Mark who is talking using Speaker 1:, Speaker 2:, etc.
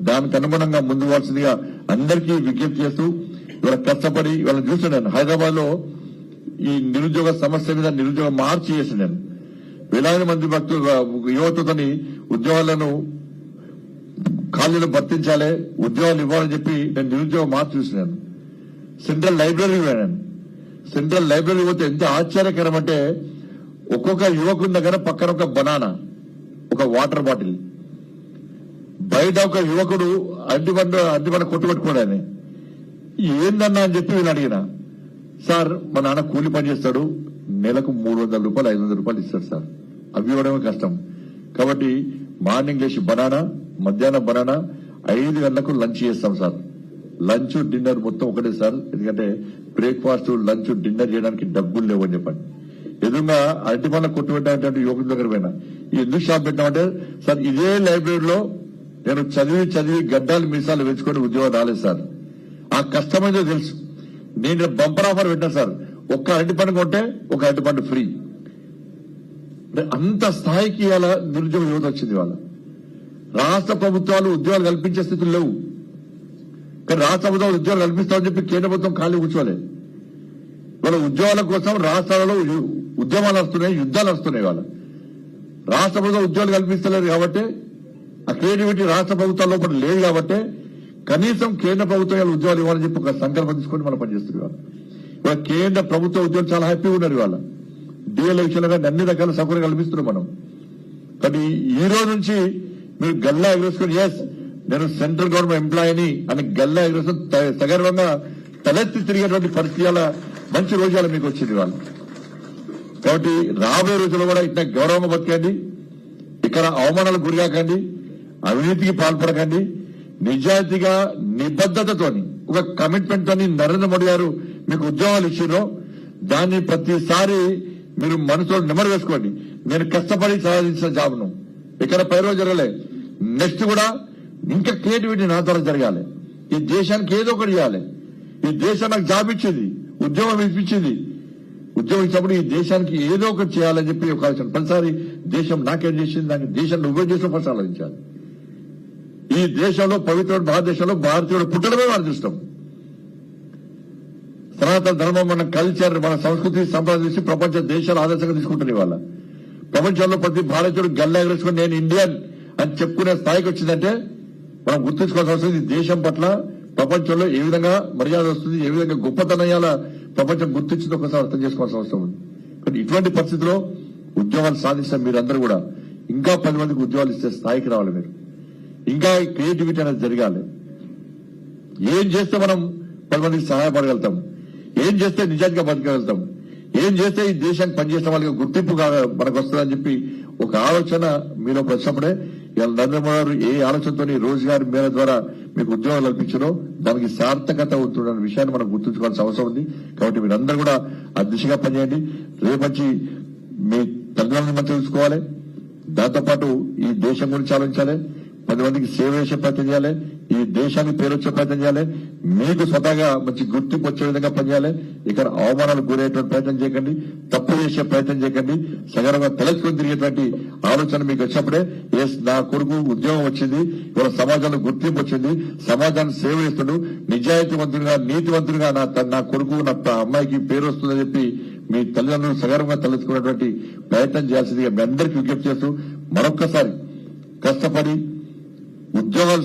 Speaker 1: దానికి అనుగుణంగా ముందువాల్సిందిగా అందరికీ విజ్ఞప్తి చేస్తూ ఇవాళ కష్టపడి ఇవాళ చూస్తున్నాను హైదరాబాద్ లో ఈ నిరుద్యోగ సమస్య మీద నిరుద్యోగ మార్చి చేసినాను. వేలాది మంది యువతని ఉద్యోగాలను ఖాళీలు భర్తించాలి, ఉద్యోగాలు ఇవ్వాలని చెప్పి నేను నిరుద్యోగ మార్చి చూసినాను. సెంట్రల్ లైబ్రరీ వెళ్ళాను. సెంట్రల్ లైబ్రరీ పోతే ఎంత ఆశ్చర్యకరం అంటే ఒక్కొక్క యువకుని దగ్గర పక్కన ఒక బనానా, ఒక వాటర్ బాటిల్, బయట ఒక యువకుడు అడ్డిబండ కొట్టుబెట్టుకోడాని ఏందన్నా అని చెప్పి వీళ్ళు అడిగిన, సార్ మా నాన్న కూలి పని చేస్తాడు, నెలకు 300 రూపాయలు 500 రూపాయలు ఇస్తాడు సార్, అవి ఇవ్వడమే కష్టం. కాబట్టి మార్నింగ్ లేచి బనానా, మధ్యాహ్నం బనానా, 5 గంటలకు లంచ్ చేస్తాం సార్. లంచ్ డిన్నర్ మొత్తం ఒకటే సార్, ఎందుకంటే బ్రేక్ఫాస్ట్ లంచ్ డిన్నర్ చేయడానికి డబ్బులు లేవని చెప్పండి. ఎదురుగా అరటి పనులు కొట్టుబెట్టాలంటే యువకుల దగ్గర పోయినా ఎందుకు షాప్ పెట్టామంటే, సార్ ఇదే లైబ్రరీలో నేను చదివి గడ్డాలు మీసాలు వేసుకొని ఉద్యోగం రాలేదు సార్, ఆ కష్టమైందో తెలుసు. నేను బంపర్ ఆఫర్ పెట్టాను సార్, ఒక్క అరటి పండు కొంటే ఒక అరటి పండు ఫ్రీ. అంత స్థాయికి ఇవాళ నిరుద్యోగ యువత వచ్చింది. వాళ్ళ రాష్ట్ర ప్రభుత్వాలు ఉద్యోగాలు కల్పించే స్థితులు లేవు, కానీ రాష్ట్ర ప్రభుత్వాలు ఉద్యోగాలు కల్పిస్తామని చెప్పి కేంద్ర ప్రభుత్వం ఖాళీ కూర్చోలేదు. వాళ్ళ ఉద్యోగాల కోసం రాష్ట్రాలలో ఉద్యమాలు వస్తున్నాయి, యుద్ధాలు వస్తున్నాయి. వాళ్ళ రాష్ట్ర ప్రభుత్వం ఉద్యోగాలు కల్పిస్తలేదు కాబట్టి, ఆ క్రియేటివిటీ రాష్ట్ర ప్రభుత్వాల లోపల లేదు కాబట్టి కనీసం కేంద్ర ప్రభుత్వం ఉద్యోగాలు ఇవ్వాలని చెప్పి ఒక సంకల్పం తీసుకొని మనం పనిచేస్తున్నారు. ఇవాళ కేంద్ర ప్రభుత్వ ఉద్యోగులు చాలా హ్యాపీగా ఉన్నారు. ఇవాళ డిఎల్ విషయంలో కానీ అన్ని రకాల సౌకర్యం కల్పిస్తున్నాం మనం. కానీ ఈ రోజు నుంచి మీరు గల్లా ఎగరేసుకొని ఎస్ నేను సెంట్రల్ గవర్నమెంట్ ఎంప్లాయీని అని గల్లా ఎగరేసుకొని సగర్వంగా తలెత్తి తిరిగేటువంటి పరిస్థితుల మంచి రోజులు మీకు వచ్చింది వాళ్ళు. కాబట్టి రాబోయే రోజుల్లో కూడా ఇట్లా గౌరవంగా బతకండి, ఇక్కడ అవమానాలకు గురికాకండి, అవినీతికి పాల్పడకండి, నిజాయితీగా నిబద్దతతోని ఒక కమిట్మెంట్ తోని నరేంద్ర మోడీ గారు మీకు ఉద్యోగాలు ఇచ్చిరో దాన్ని ప్రతిసారి మీరు మనసులో నెమరు వేసుకోండి. నేను కష్టపడి సాధించిన జాబ్ను ఇక్కడ పై రోజు జరగలే, నెక్స్ట్ కూడా ఇంకా క్రియేటివిటీ నా ద్వారా జరగాలి. ఈ దేశానికి ఏదో ఒకటి చేయాలి. ఈ దేశం నాకు జాబ్ ఇచ్చింది, ఉద్యోగం ఇప్పించింది, ఉద్యోగం ఇచ్చినప్పుడు ఈ దేశానికి ఏదో ఒకటి చేయాలని చెప్పి ఒక ఆలోచన. ప్రతిసారి దేశం నాకేం చేసింది, దానికి దేశంలో ఉభయ దేశం ఫస్ట్ ఆలోచించాలి. ఈ దేశంలో పవిత్ర భారతదేశంలో భారతీయుడు పుట్టడమే మన అదృష్టం. సనాతన ధర్మం, మన కల్చర్, మన సంస్కృతి సంప్రదించి ప్రపంచ దేశాలు ఆదర్శంగా తీసుకుంటుంది. ఇవాళ ప్రపంచంలో ప్రతి భారతీయుడు గల్లా ఎగరేసుకొని నేను ఇండియన్ అని చెప్పుకునే స్థాయికి వచ్చిందంటే మనం గుర్తుంచుకోవాల్సిన అవసరం. ఈ దేశం పట్ల ప్రపంచంలో ఏ విధంగా మర్యాద వస్తుంది, ఏ విధంగా గొప్పతనయాల ప్రపంచం గుర్తించింది ఒకసారి అర్థం చేసుకోవాల్సిన అవసరం ఉంది. కానీ ఇటువంటి పరిస్థితిలో ఉద్యోగాలు సాధించిన మీరందరూ కూడా ఇంకా 10 మందికి ఉద్యోగాలు ఇచ్చే స్థాయికి రావాలి. మీరు ఇంకా క్రియేటివిటీ అనేది జరగాలి. ఏం చేస్తే మనం 10 మందికి సహాయపడగలుగుతాం, ఏం చేస్తే నిజానికి బతకగలుగుతాం, ఏం చేస్తే ఈ దేశానికి పనిచేసిన వాళ్ళకి గుర్తింపు మనకు వస్తుందని చెప్పి ఒక ఆలోచన మీలో వచ్చినప్పుడే ఇవాళ నరేంద్ర మోడీ గారు ఏ ఆలోచనతో రోజ్గార్ మేళ ద్వారా మీకు ఉద్యోగాలు కల్పించారో దానికి సార్థకత ఉంటున్న విషయాన్ని మనం గుర్తుంచుకోవాల్సిన అవసరం ఉంది. కాబట్టి మీరందరూ కూడా ఆ దిశగా పనిచేయండి. రేపొచ్చి మీ తల్లిదండ్రులను మంచిగా చూసుకోవాలి, దాంతోపాటు ఈ దేశం గురించి ఆలోచించాలి, 10 మందికి సేవ చేసే ప్రయత్నం చేయాలి, ఈ దేశానికి పేరు వచ్చే ప్రయత్నం చేయాలి, మీకు స్వతహాగా మంచి గుర్తింపు వచ్చే విధంగా పనిచేయాలి. ఇక్కడ అవమానాలకు గురయ్యేటువంటి ప్రయత్నం చేయకండి, తప్పు చేసే ప్రయత్నం చేయకండి. సగర్వంగా తలెత్తుకొని తిరిగేటువంటి ఆలోచన మీకు వచ్చినప్పుడే ఎస్ నా కొడుకు ఉద్యోగం వచ్చింది, ఇవాళ సమాజంలో గుర్తింపు వచ్చింది, సమాజానికి సేవ చేస్తుడు, నిజాయితీవంతుడిగా నీతివంతుడిగా నా కొడుకు నా అమ్మాయికి పేరు వస్తుందని చెప్పి మీ తల్లిదండ్రులు సగర్వంగా తలెత్తుకున్నటువంటి ప్రయత్నం చేయాల్సిందిగా మీ అందరికీ విజ్ఞప్తి చేస్తూ మరొక్కసారి కష్టపడి ఉద్యోగాలు